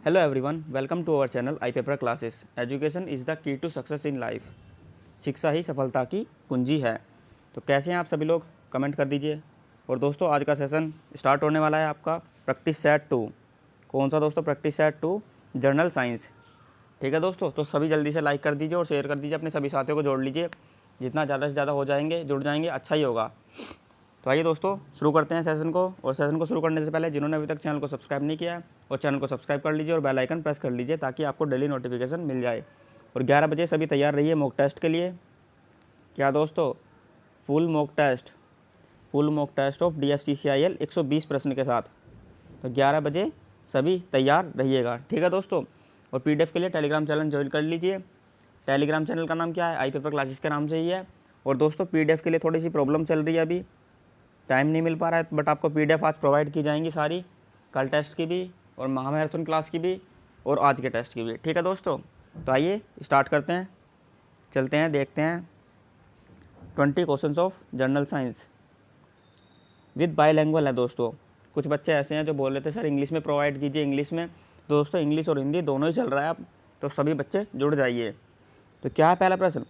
Hello everyone, welcome to our channel I paper classes. Education is the key to success in life. शिक्षा ही सफलता की कुंजी है। तो कैसे हैं आप सभी लोग, कमेंट कर दीजिए। और दोस्तों, आज का सेशन स्टार्ट होने वाला है आपका प्रैक्टिस सेट 2। कौन सा दोस्तों? Practice set 2 general science. ठीक है दोस्तों, तो सभी जल्दी से लाइक कर दीजिए और शेयर कर दीजिए, अपने सभी साथियों को जोड़ लीजिए। जितना ज़्यादा से ज़्यादा हो जाएंगे, जुड़ जाएंगे, अच्छा ही होगा। तो आइए दोस्तों, शुरू करते हैं सेशन को। और सेशन को शुरू करने से पहले जिन्होंने अभी तक चैनल को सब्सक्राइब नहीं किया है, और चैनल को सब्सक्राइब कर लीजिए और बेल आइकन प्रेस कर लीजिए, ताकि आपको डेली नोटिफिकेशन मिल जाए। और 11 बजे सभी तैयार रहिए मॉक टेस्ट के लिए। क्या दोस्तों? Full mock test of DFCCIL 120 प्रश्न के साथ। तो 11 बजे सभी तैयार रहिएगा, ठीक है दोस्तों। और PDF के लिए टेलीग्राम चैनल ज्वाइन कर लीजिए। टेलीग्राम चैनल का नाम क्या है? आई पेपर क्लासेस के नाम से ही है। और दोस्तों, PDF के लिए थोड़ी सी प्रॉब्लम चल रही है, अभी टाइम नहीं मिल पा रहा है, बट आपको PDF आज प्रोवाइड की जाएंगी सारी, कल टेस्ट की भी और महामैराथन क्लास की भी और आज के टेस्ट की भी। ठीक है दोस्तों, तो आइए स्टार्ट करते हैं, चलते हैं, देखते हैं। 20 questions of general science with bilingual है दोस्तों। कुछ बच्चे ऐसे हैं जो बोल रहे थे सर इंग्लिश में प्रोवाइड कीजिए, इंग्लिश में। दोस्तों, इंग्लिश और हिंदी दोनों ही चल रहा है अब, तो सभी बच्चे जुड़ जाइए। तो क्या है पहला प्रश्न?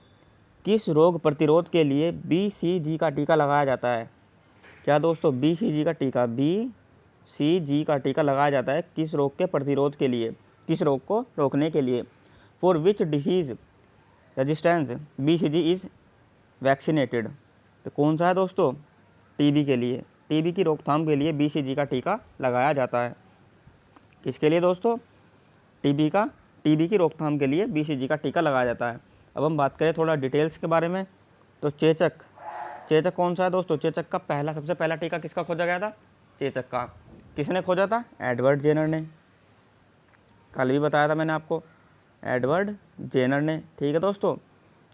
किस रोग प्रतिरोध के लिए BCG का टीका लगाया जाता है? क्या दोस्तों? BCG का टीका लगाया जाता है किस रोग के प्रतिरोध के लिए, किस रोग को रोकने के लिए? For which disease resistance BCG is vaccinated. तो कौन सा है दोस्तों? TB के लिए, TB की रोकथाम के लिए BCG का टीका लगाया जाता है। किसके लिए दोस्तों? TB की रोकथाम के लिए BCG का टीका लगाया जाता है। अब हम बात करें थोड़ा डिटेल्स के बारे में। तो चेचक कौन सा है दोस्तों? चेचक का सबसे पहला टीका किसका खोजा गया था? चेचक का। किसने खोजा था? एडवर्ड जेनर ने। कल भी बताया था मैंने आपको, एडवर्ड जेनर ने। ठीक है दोस्तों,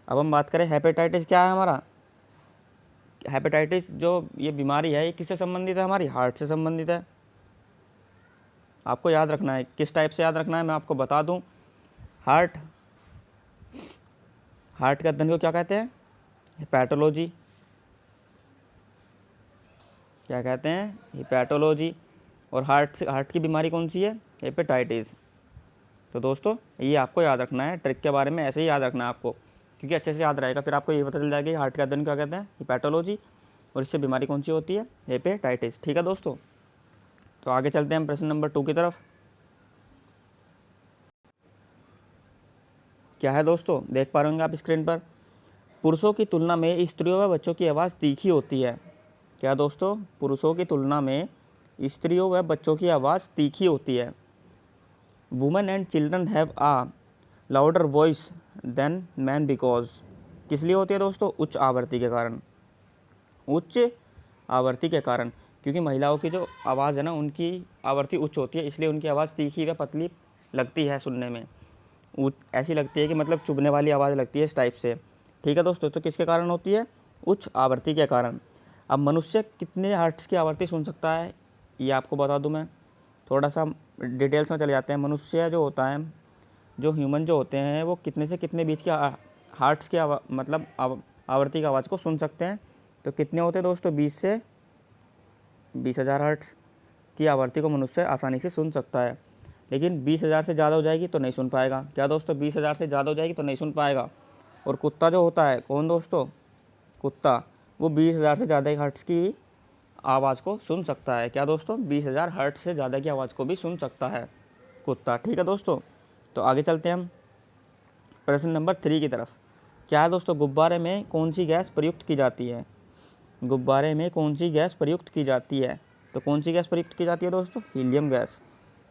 अब हम बात करें हेपेटाइटिस। क्या है हमारा हेपेटाइटिस? जो ये बीमारी है, ये किससे संबंधित है? हमारी हार्ट से संबंधित है। आपको याद रखना है। किस टाइप से याद रखना है मैं आपको बता दूं। हार्ट के अध्ययन को क्या कहते हैं? हेपेटोलॉजी। क्या कहते हैं? हेपेटोलॉजी। और हार्ट की बीमारी कौन सी है? हेपेटाइटिस। तो दोस्तों, ये आपको याद रखना है। ट्रिक के बारे में ऐसे ही याद रखना है आपको, क्योंकि अच्छे से याद रहेगा। फिर आपको ये पता चल जाएगा कि हार्ट का अध्ययन क्या कहते हैं? हेपेटोलॉजी। और इससे बीमारी कौन सी होती है? हेपेटाइटिस। ठीक है दोस्तों, तो आगे चलते हैं हम प्रश्न नंबर 2 की तरफ। क्या है दोस्तों? देख पा रहे होंगे आप स्क्रीन पर। पुरुषों की तुलना में स्त्रियों व बच्चों की आवाज़ तीखी होती है। क्या दोस्तों? पुरुषों की तुलना में स्त्रियों व बच्चों की आवाज़ तीखी होती है। Women and children have a louder voice than man because. किस लिए होती है दोस्तों? उच्च आवृत्ति के कारण। उच्च आवृत्ति के कारण, क्योंकि महिलाओं की जो आवाज़ है ना, उनकी आवृत्ति उच्च होती है, इसलिए उनकी आवाज़ तीखी व पतली लगती है सुनने में। ऐसी लगती है कि मतलब चुभने वाली आवाज़ लगती है, इस टाइप से। ठीक है दोस्तों, तो किसके कारण होती है? उच्च आवृत्ति के कारण। अब मनुष्य कितने हर्ट्ज़ की आवृत्ति सुन सकता है, ये आपको बता दूं मैं। थोड़ा सा डिटेल्स में चले जाते हैं। मनुष्य जो होता है, जो ह्यूमन जो होते हैं, वो कितने से कितने बीच के हार्ट्स की मतलब आवृत्ति की आवाज़ को सुन सकते हैं। तो कितने होते हैं दोस्तों? 20 से 20,000 हर्ट्ज़ की आवृत्ति को मनुष्य आसानी से सुन सकता है। लेकिन 20,000 से ज़्यादा हो जाएगी तो नहीं सुन पाएगा। क्या दोस्तों? 20,000 से ज़्यादा हो जाएगी तो नहीं सुन पाएगा। और कुत्ता जो होता है, कौन दोस्तों? कुत्ता, वो 20,000 से ज़्यादा हर्ट्ज़ की आवाज़ को सुन सकता है। क्या दोस्तों? 20,000 हर्ट्ज़ से ज़्यादा की आवाज़ को भी सुन सकता है कुत्ता। ठीक है दोस्तों, तो आगे चलते हैं हम प्रश्न नंबर 3 की तरफ। क्या है दोस्तों? गुब्बारे में कौन सी गैस प्रयुक्त की जाती है? गुब्बारे में कौन सी गैस प्रयुक्त की जाती है? तो कौन सी गैस प्रयुक्त की जाती है दोस्तों? Helium gas.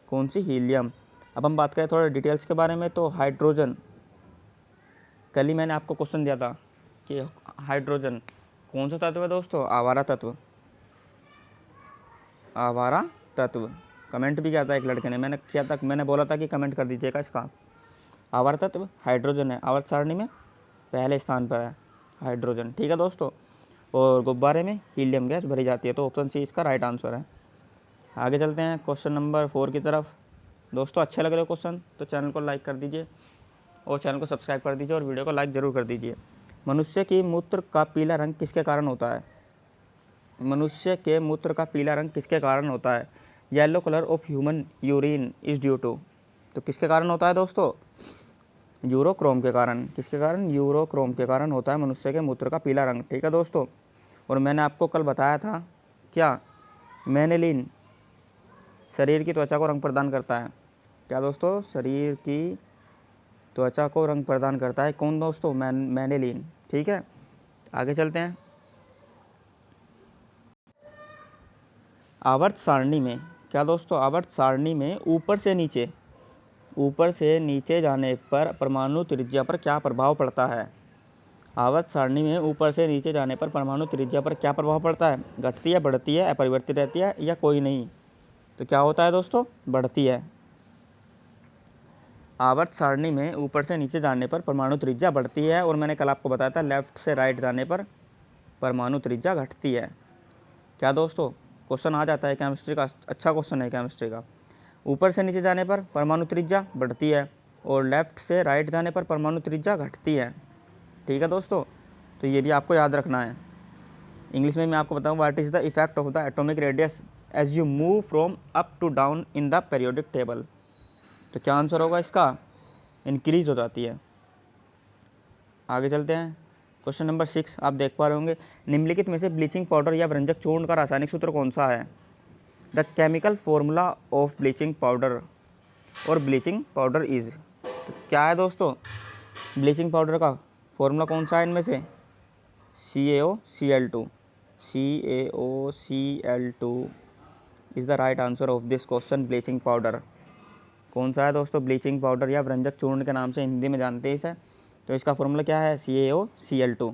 कौन सी? हीलियम। अब हम बात करें थोड़ा डिटेल्स के बारे में। तो हाइड्रोजन, कल ही मैंने आपको क्वेश्चन दिया था कि हाइड्रोजन कौन सा तत्व है दोस्तों? आवारा तत्व। आवारा तत्व। कमेंट भी किया था एक लड़के ने, मैंने बोला था कि कमेंट कर दीजिएगा इसका। आवारा तत्व हाइड्रोजन है, आवर्त सारणी में पहले स्थान पर है हाइड्रोजन। ठीक है दोस्तों, और गुब्बारे में हीलियम गैस भरी जाती है। तो ऑप्शन सी इसका राइट आंसर है। आगे चलते हैं क्वेश्चन नंबर 4 की तरफ। दोस्तों, अच्छे लग रहे हो क्वेश्चन तो चैनल को लाइक कर दीजिए और चैनल को सब्सक्राइब कर दीजिए और वीडियो को लाइक ज़रूर कर दीजिए। मनुष्य की मूत्र का पीला रंग किसके कारण होता है? मनुष्य के मूत्र का पीला रंग किसके कारण होता है? Yellow colour of human urine is due to. तो किसके कारण होता है दोस्तों? यूरोक्रोम के कारण। किसके कारण? यूरोक्रोम के कारण होता है मनुष्य के मूत्र का पीला रंग। ठीक है दोस्तों। और मैंने आपको कल बताया था क्या, मेनेलिन शरीर की त्वचा को रंग प्रदान करता है। क्या दोस्तों? शरीर की त्वचा को रंग प्रदान करता है। कौन दोस्तों? मेनेलिन। ठीक है, आगे चलते हैं। आवर्त सारणी में, क्या दोस्तों? आवर्त सारणी में ऊपर से नीचे जाने पर परमाणु त्रिज्या पर क्या प्रभाव पड़ता है? आवर्त सारणी में ऊपर से नीचे जाने पर परमाणु त्रिज्या पर क्या प्रभाव पड़ता है? घटती है, बढ़ती है, अपरिवर्तित रहती है या कोई नहीं? तो क्या होता है दोस्तों? बढ़ती है। आवर्त सारणी में ऊपर से नीचे जाने पर परमाणु त्रिज्या बढ़ती है, और मैंने कल आपको बताया था लेफ्ट से राइट जाने पर परमाणु त्रिज्या घटती है। क्या दोस्तों? क्वेश्चन आ जाता है केमिस्ट्री का, अच्छा क्वेश्चन है केमिस्ट्री का। ऊपर से नीचे जाने पर परमाणु त्रिज्या बढ़ती है और लेफ्ट से राइट जाने पर परमाणु त्रिज्या घटती है। ठीक है दोस्तों, तो ये भी आपको याद रखना है। इंग्लिश में मैं आपको बताऊँ, what is the effect of the atomic radius as you move from up to down in the periodic table. तो क्या आंसर होगा इसका? इंक्रीज हो जाती है। आगे चलते हैं। क्वेश्चन नंबर 6 आप देख पा रहे होंगे, निम्नलिखित में से ब्लीचिंग पाउडर या व्यंजक चूर्ण का रासायनिक सूत्र कौन सा है? The chemical formula of bleaching powder और ब्लीचिंग पाउडर इज़। तो क्या है दोस्तों? ब्लीचिंग पाउडर का फॉर्मूला कौन सा है इनमें से? CaOCl2। CaOCl2 is the right answer of this question. Bleaching powder कौन सा है दोस्तों? ब्लीचिंग पाउडर या व्यंजक चूर्ण के नाम से हिंदी में जानते हैं इसे। तो इसका फॉर्मूला क्या है? CaOCl2।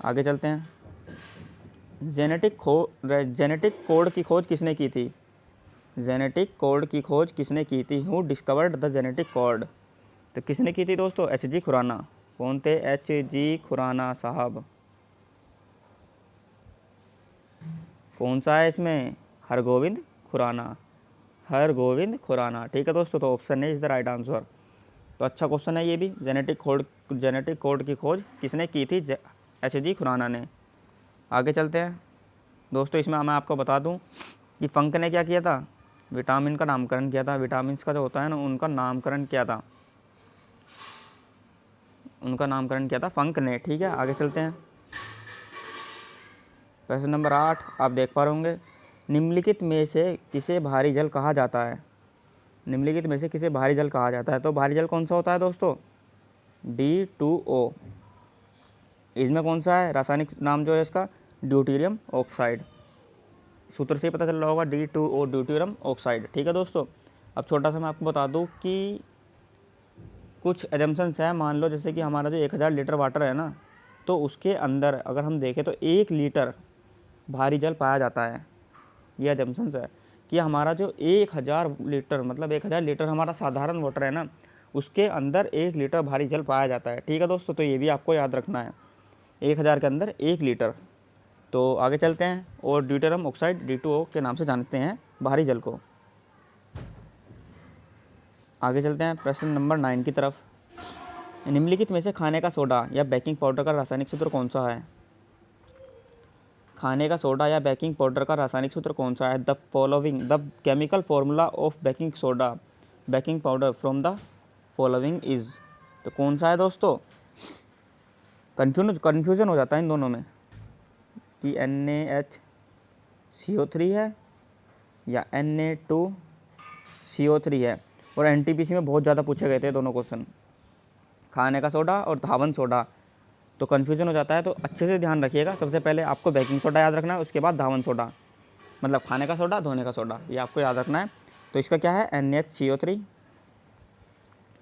आगे चलते हैं। जेनेटिक कोड की खोज किसने की थी? जेनेटिक कोड की खोज किसने की थी? Who discovered the genetic code? तो किसने की थी दोस्तों? H.G. खुराना। कौन थे? H.G. खुराना साहब। कौन सा है इसमें? हरगोविंद खुराना। हरगोविंद खुराना। ठीक है दोस्तों, तो option A is the right answer. तो अच्छा क्वेश्चन है ये भी। जेनेटिक कोड की खोज किसने की थी? H.G. खुराना ने। आगे चलते हैं दोस्तों। इसमें मैं आपको बता दूं कि फंक ने क्या किया था? विटामिन का नामकरण किया था। विटामिन्स का जो होता है ना, उनका नामकरण किया था। उनका नामकरण किया था फंक ने। ठीक है, आगे चलते हैं। प्रश्न नंबर 8 आप देख पा रहे होंगे, निम्नलिखित में से किसे भारी जल कहा जाता है? निम्नलिखित में से किसे भारी जल कहा जाता है? तो भारी जल कौन सा होता है दोस्तों? D2O। इसमें कौन सा है रासायनिक नाम जो है इसका? Deuterium oxide. सूत्र से ही पता चल रहा होगा, D2O ड्यूटेरियम ऑक्साइड। ठीक है दोस्तों। अब छोटा सा मैं आपको बता दूं कि कुछ एजम्पशंस है। मान लो जैसे कि हमारा जो 1000 लीटर वाटर है ना, तो उसके अंदर अगर हम देखें तो 1 लीटर भारी जल पाया जाता है। ये एजम्पशंस है कि हमारा जो 1000 लीटर, मतलब 1000 लीटर हमारा साधारण वाटर है ना, उसके अंदर 1 लीटर भारी जल पाया जाता है। ठीक है दोस्तों, तो ये भी आपको याद रखना है। 1000 के अंदर 1 लीटर। तो आगे चलते हैं। और ड्यूटेरियम ऑक्साइड D2O के नाम से जानते हैं भारी जल को। आगे चलते हैं प्रश्न नंबर 9 की तरफ। निम्नलिखित में से खाने का सोडा या बेकिंग पाउडर का रासायनिक सूत्र कौन सा है? खाने का सोडा या बेकिंग पाउडर का रासायनिक सूत्र कौन सा है? The chemical formula of baking soda baking powder from the following is. तो कौन सा है दोस्तों? कन्फ्यूजन हो जाता है इन दोनों में कि NaHCO3 है या Na2CO3 है। और NTPC में बहुत ज़्यादा पूछे गए थे दोनों क्वेश्चन, खाने का सोडा और धावन सोडा। तो कन्फ्यूजन हो जाता है, तो अच्छे से ध्यान रखिएगा। सबसे पहले आपको बेकिंग सोडा याद रखना है, उसके बाद धावन सोडा, मतलब खाने का सोडा, धोने का सोडा, ये आपको याद रखना है। तो इसका क्या है? NaHCO3।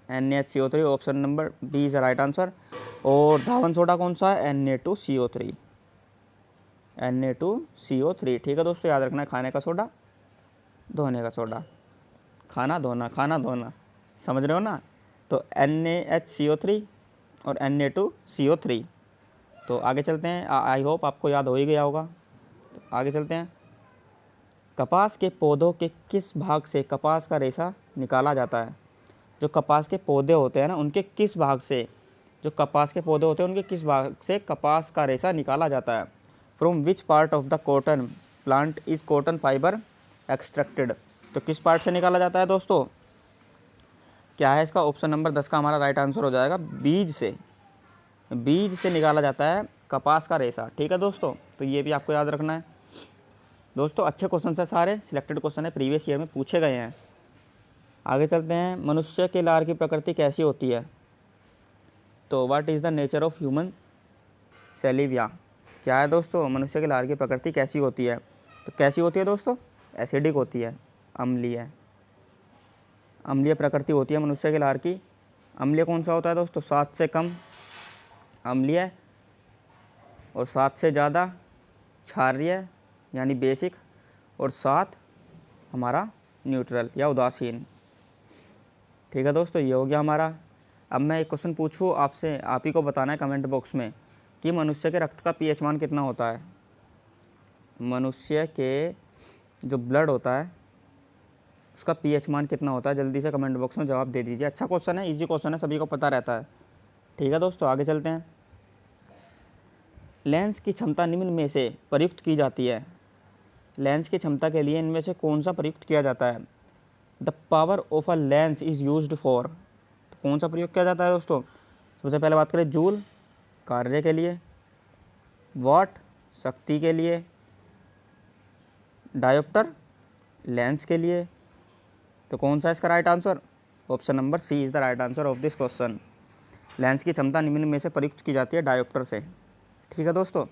NaHCO3 option number B is the right answer. और धावन सोडा कौन सा है? Na2CO3। Na2CO3। ठीक है दोस्तों, याद रखना है खाने का सोडा, धोने का सोडा, खाना धोना, खाना धोना, समझ रहे हो ना? तो NaHCO3 और Na2CO3। तो आगे चलते हैं। आई होप आपको याद हो ही गया होगा। तो आगे चलते हैं। कपास के पौधों के किस भाग से कपास का रेशा निकाला जाता है? जो कपास के पौधे होते हैं ना, उनके किस भाग से, जो कपास के पौधे होते हैं उनके किस भाग से कपास का रेशा निकाला जाता है? From which part of the cotton plant is cotton fibre extracted. तो किस पार्ट से निकाला जाता है दोस्तों? क्या है इसका? ऑप्शन नंबर 10 का हमारा राइट आंसर हो जाएगा बीज से निकाला जाता है कपास का रेशा। ठीक है दोस्तों, तो ये भी आपको याद रखना है। दोस्तों अच्छे क्वेश्चन है, सारे सिलेक्टेड क्वेश्चन है, प्रीवियस ईयर में पूछे गए हैं। आगे चलते हैं। मनुष्य के लार की प्रकृति कैसी होती है? तो what is the nature of human saliva? क्या है दोस्तों? मनुष्य के लार की प्रकृति कैसी होती है? तो कैसी होती है दोस्तों? एसिडिक होती है, अम्लीय प्रकृति होती है मनुष्य के लार की। अम्लीय कौन सा होता है दोस्तों? 7 से कम अम्लीय और 7 से ज़्यादा क्षारीय यानी बेसिक, और 7 हमारा न्यूट्रल या उदासीन। ठीक है दोस्तों, ये हो गया हमारा। अब मैं एक क्वेश्चन पूछूँ आपसे, आप ही को बताना है कमेंट बॉक्स में कि मनुष्य के रक्त का पीएच मान कितना होता है? मनुष्य के जो ब्लड होता है उसका पीएच मान कितना होता है? जल्दी से कमेंट बॉक्स में जवाब दे दीजिए। अच्छा क्वेश्चन है, इजी क्वेश्चन है, सभी को पता रहता है। ठीक है दोस्तों, आगे चलते हैं। लेंस की क्षमता निम्न में से प्रयुक्त की जाती है। लेंस की क्षमता के लिए इनमें से कौन सा प्रयुक्त किया जाता है? The power of a lens is used for. तो कौन सा प्रयोग किया जाता है दोस्तों? सबसे पहले बात करें जूल, कार्य के लिए, वाट, शक्ति के लिए, डायोप्टर, लेंस के लिए। तो कौन सा इसका right answer? Option number C is the right answer of this question. Lens की क्षमता निम्न में से प्रयुक्त की जाती है डायोप्टर से। ठीक है दोस्तों,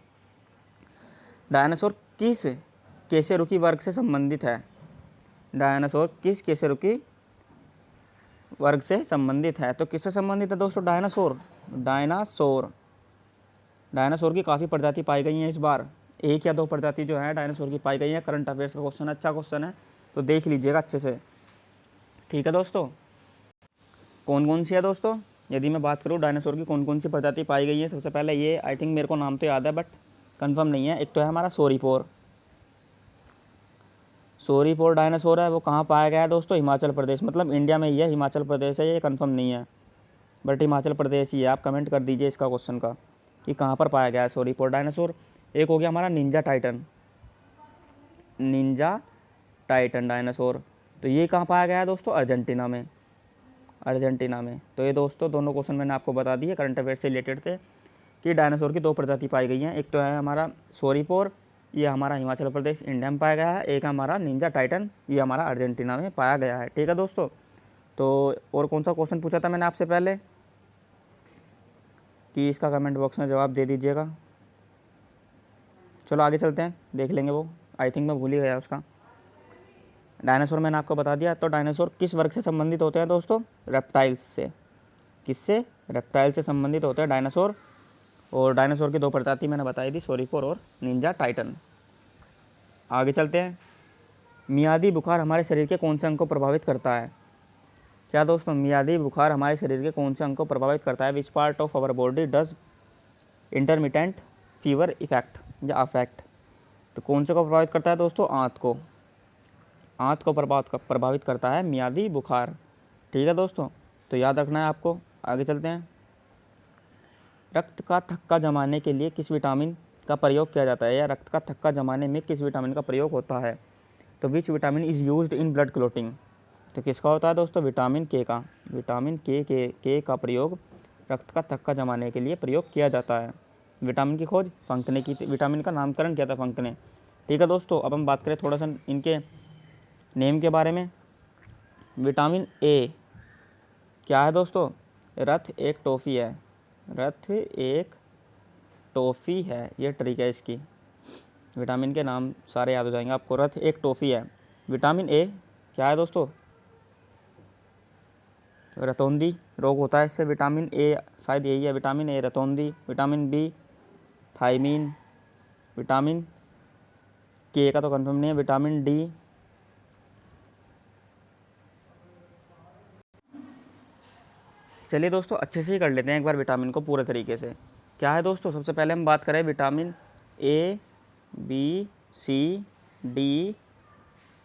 डायनासोर किस केसरुकी वर्ग से संबंधित है? डायनासोर किस केसरुकी वर्ग से संबंधित है? तो किससे संबंधित है दोस्तों? डायनासोर की काफ़ी प्रजाति पाई गई हैं इस बार। 1 या 2 प्रजाति जो है डायनासोर की पाई गई है। करंट अफेयर्स का क्वेश्चन, अच्छा क्वेश्चन है, तो देख लीजिएगा अच्छे से। ठीक है दोस्तों, कौन कौन सी है दोस्तों? यदि मैं बात करूँ डायनासोर की कौन कौन सी प्रजाति पाई गई है, सबसे पहले ये आई थिंक मेरे को नाम तो याद है बट कंफर्म नहीं है। एक तो है हमारा सोरीपोर डायनासोर है, वो कहाँ पाया गया है दोस्तों? हिमाचल प्रदेश, मतलब इंडिया में ही है, हिमाचल प्रदेश है, ये कंफर्म नहीं है बट हिमाचल प्रदेश ही है। आप कमेंट कर दीजिए इसका क्वेश्चन का कि कहाँ पर पाया गया है सोरीपोर डायनासोर। एक हो गया हमारा निंजा टाइटन डायनासोर, तो ये कहाँ पाया गया है दोस्तों? अर्जेंटीना में। तो ये दोस्तों दोनों क्वेश्चन मैंने आपको बता दिए, करंट अफेयर से रिलेटेड थे कि डायनासोर की 2 प्रजाति पाई गई हैं। एक तो है हमारा सोरीपोर, ये हमारा हिमाचल प्रदेश इंडिया में पाया गया है। एक हमारा निंजा टाइटन, ये हमारा अर्जेंटीना में पाया गया है। ठीक है दोस्तों, तो और कौन सा क्वेश्चन पूछा था मैंने आपसे पहले कि इसका कमेंट बॉक्स में जवाब दे दीजिएगा। चलो आगे चलते हैं, देख लेंगे वो, आई थिंक मैं भूल ही गया उसका। डायनासोर मैंने आपको बता दिया। तो डायनासोर किस वर्ग से संबंधित होते हैं दोस्तों? रेप्टाइल्स से। किससे? रेप्टाइल से संबंधित होते हैं डायनासोर। और डायनासोर की 2 प्रजाति मैंने बताई थी, सोरीपोर और निंजा टाइटन। आगे चलते हैं। मियादी बुखार हमारे शरीर के कौन से अंग को प्रभावित करता है? क्या दोस्तों? मियादी बुखार हमारे शरीर के कौन से अंग को प्रभावित करता है? Which part of our body does intermittent fever effect या अफेक्ट? तो कौन से को प्रभावित करता है दोस्तों? आंत को प्रभावित करता है मियादी बुखार। ठीक है दोस्तों, तो याद रखना है आपको। आगे चलते हैं। रक्त का थक्का जमाने के लिए किस विटामिन का प्रयोग किया जाता है, या रक्त का थक्का जमाने में किस विटामिन का प्रयोग होता है? तो which vitamin is used in blood clotting? तो किसका होता है दोस्तों? विटामिन के का प्रयोग रक्त का थक्का जमाने के लिए प्रयोग किया जाता है। विटामिन की खोज फंक ने की थी, विटामिन का नामकरण किया था फंक ने। ठीक है दोस्तों, अब हम बात करें थोड़ा सा इनके नेम के बारे में। विटामिन ए क्या है दोस्तों? रथ एक टॉफ़ी है, ये ट्रिक है इसकी। विटामिन के नाम सारे याद हो जाएंगे आपको। रथ एक टॉफ़ी है। विटामिन ए क्या है दोस्तों? रतौंधी रोग होता है इससे। विटामिन ए शायद यही है, विटामिन ए रतौंधी। Vitamin B thiamine. Vitamin K का तो कंफर्म नहीं है। विटामिन डी चलिए दोस्तों अच्छे से ही कर लेते हैं एक बार विटामिन को पूरे तरीके से। क्या है दोस्तों? सबसे पहले हम बात करें vitamin A, B, C, D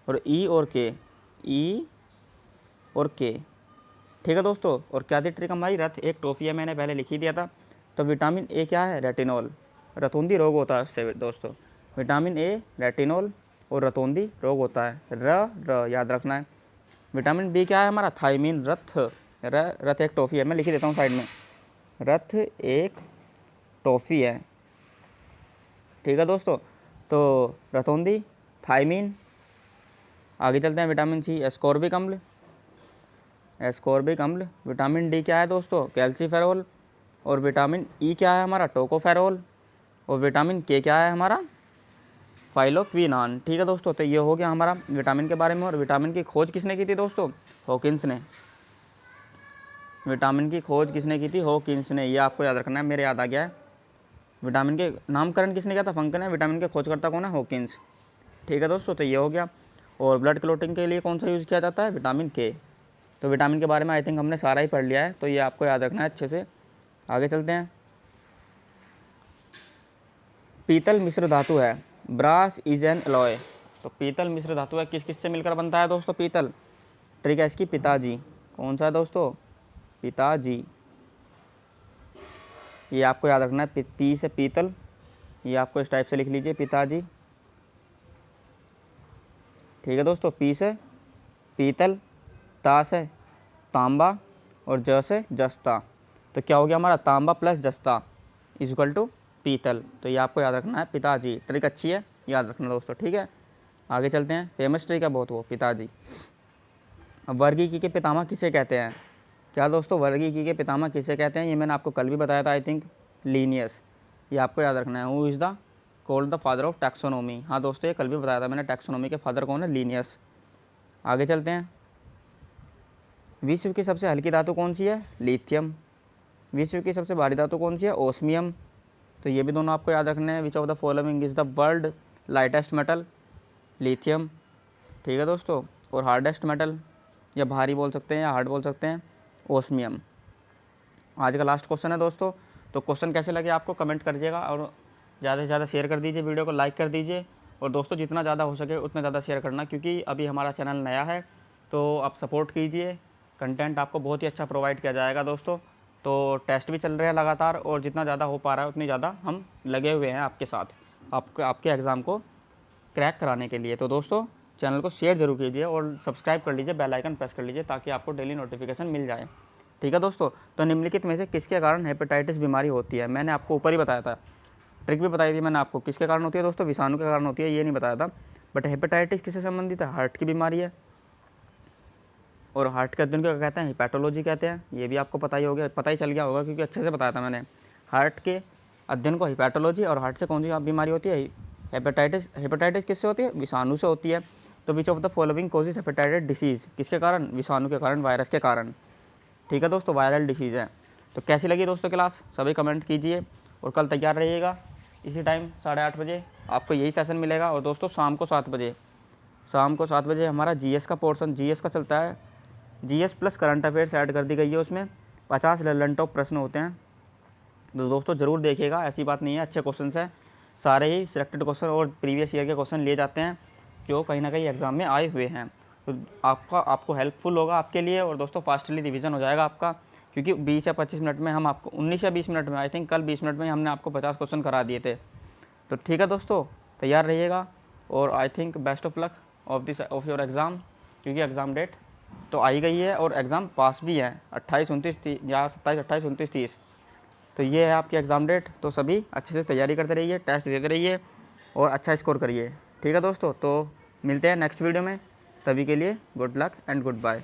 और ई और के। ठीक है दोस्तों, और क्या थी ट्रिक हमारी? रथ एक टॉफ़ी है, मैंने पहले लिख ही दिया था। तो विटामिन ए क्या है? रेटिनॉल। रतौंधी रोग होता है उससे दोस्तों। विटामिन ए रेटिनॉल और रतौंधी रोग होता है। र याद रखना है। विटामिन बी क्या है हमारा? थायमीन। रथ रथ एक टॉफ़ी है, मैं लिख देता हूँ साइड में, रथ एक टॉफ़ी है। ठीक है दोस्तों, तो रतौंधी, थायमीन। आगे चलते हैं, विटामिन सी एस्कॉर्बिक अम्ल, एस्कॉर्बिक अम्ल। विटामिन डी क्या है दोस्तों, कैल्सीफेरोल। और विटामिन ई क्या है हमारा, टोकोफेरोल। और विटामिन के क्या है हमारा, फाइलोक्विनान। ठीक है दोस्तों, तो ये हो गया हमारा विटामिन के बारे में। और विटामिन की खोज किसने की थी दोस्तों, हॉकिंस ने। विटामिन की खोज किसने की थी, हॉकिंस ने। ये आपको याद रखना है, मेरे याद आ गया है। विटामिन के नामकरण किसने किया था, फंकन है। विटामिन के खोजकर्ता कौन है, हॉकिंस। ठीक है दोस्तों, तो ये हो गया। और ब्लड क्लोटिंग के लिए कौन सा यूज़ किया जाता है, विटामिन के। तो विटामिन के बारे में आई थिंक हमने सारा ही पढ़ लिया है, तो ये आपको याद रखना है अच्छे से। आगे चलते हैं, पीतल मिश्र धातु है, ब्रास इज एन अलॉय। तो पीतल मिश्र धातु है, किस किस से मिलकर बनता है दोस्तों, पीतल। ट्रिक है इसकी, पिताजी। कौन सा है दोस्तों, पिताजी। ये आपको याद रखना है, पी से पीतल, ये आपको इस टाइप से लिख लीजिए, पिताजी। ठीक है दोस्तों, पी से पीतल, ता से तांबा, और ज से जस्ता। तो क्या हो गया हमारा, तांबा प्लस जस्ता इज इक्वल टू पीतल। तो ये आपको याद रखना है, पिताजी। ट्रिक अच्छी है, याद रखना दोस्तों। ठीक है, आगे चलते हैं, फेमस ट्रिक है बहुत वो, पिताजी। अब वर्गीकी के पितामह किसे कहते हैं, क्या दोस्तों, वर्गीकी के पितामह किसे कहते हैं, ये मैंने आपको कल भी बताया था आई थिंक, लीनियस। ये आपको याद रखना है, who is the called the father of taxonomy. हाँ दोस्तों, ये कल भी बताया था मैंने, टैक्सोनॉमी के फादर कौन है, लीनियस। आगे चलते हैं, विश्व की सबसे हल्की धातु कौन सी है, लिथियम। विश्व की सबसे भारी धातु कौन सी है, ओस्मियम। तो ये भी दोनों आपको याद रखने हैं। Which of the following is the world lightest metal, lithium. ठीक है दोस्तों, और हार्डेस्ट मेटल, या भारी बोल सकते हैं या हार्ड बोल सकते हैं, ओस्मियम। आज का लास्ट क्वेश्चन है दोस्तों। तो क्वेश्चन कैसे लगे आपको कमेंट करिएगा, और ज़्यादा से ज़्यादा शेयर कर दीजिए, वीडियो को लाइक कर दीजिए। और दोस्तों जितना ज़्यादा हो सके उतना ज़्यादा शेयर करना, क्योंकि अभी हमारा चैनल नया है, तो आप सपोर्ट कीजिए। कंटेंट आपको बहुत ही अच्छा प्रोवाइड किया जाएगा दोस्तों। तो टेस्ट भी चल रहे हैं लगातार, और जितना ज़्यादा हो पा रहा है उतनी ज़्यादा हम लगे हुए हैं आपके साथ, आपके एग्ज़ाम को क्रैक कराने के लिए। तो दोस्तों चैनल को शेयर ज़रूर कीजिए, और सब्सक्राइब कर लीजिए, बेल आइकन प्रेस कर लीजिए, ताकि आपको डेली नोटिफिकेशन मिल जाए। ठीक है दोस्तों, तो निम्नलिखित में से किसके कारण हेपेटाइटिस बीमारी होती है, मैंने आपको ऊपर ही बताया था, ट्रिक भी बताई थी मैंने आपको, किसके कारण होती है दोस्तों, विषाणु के कारण होती है, ये नहीं बताया था। बट हेपेटाइटिस किससे संबंधित है, हार्ट की बीमारी है। और हार्ट के अध्ययन को क्या कहते हैं, हिपैटोलॉजी कहते हैं। ये भी आपको पता ही हो गया, पता ही चल गया होगा, क्योंकि अच्छे से बताया था मैंने। हार्ट के अध्ययन को हिपैटोलॉजी। और हार्ट से कौन सी बीमारी होती है, हेपेटाइटिस। हेपेटाइटिस किससे होती है, विषाणु से होती है। तो which of the following causes hepatitis disease, किसके कारण, विषाणु के कारण, वायरस के कारण। ठीक है दोस्तों, वायरल डिसीज़ है। तो कैसी लगी दोस्तों क्लास, सभी कमेंट कीजिए, और कल तैयार रहिएगा इसी टाइम 8:30 बजे आपको यही सेशन मिलेगा। और दोस्तों शाम को 7 बजे हमारा जीएस का पोर्शन, जीएस का चलता है, GS plus current affairs add कर दी गई है। उसमें 50 ललन टॉप प्रश्न होते हैं, तो दोस्तों ज़रूर देखिएगा। ऐसी बात नहीं है, अच्छे क्वेश्चन हैं, सारे ही सिलेक्टेड क्वेश्चन और प्रीवियस ईयर के क्वेश्चन लिए जाते हैं, जो कहीं ना कहीं एग्जाम में आए हुए हैं। तो आपको हेल्पफुल होगा आपके लिए। और दोस्तों फास्टली रिवीजन हो जाएगा आपका, क्योंकि 20 या 25 मिनट में हम आपको, 19 या 20 मिनट में, आई थिंक कल 20 मिनट में हमने आपको 50 क्वेश्चन करा दिए थे। तो ठीक है दोस्तों, तैयार रहिएगा। और I think best of luck of your exam, क्योंकि एग्ज़ाम डेट तो आई गई है, और एग्ज़ाम पास भी है 28, 29, 30 या 27, 28, 29, 30। तो ये है आपकी एग्ज़ाम डेट। तो सभी अच्छे से तैयारी करते रहिए, टेस्ट देते रहिए, और अच्छा स्कोर करिए। ठीक है दोस्तों, तो मिलते हैं नेक्स्ट वीडियो में, तभी के लिए good luck and good bye.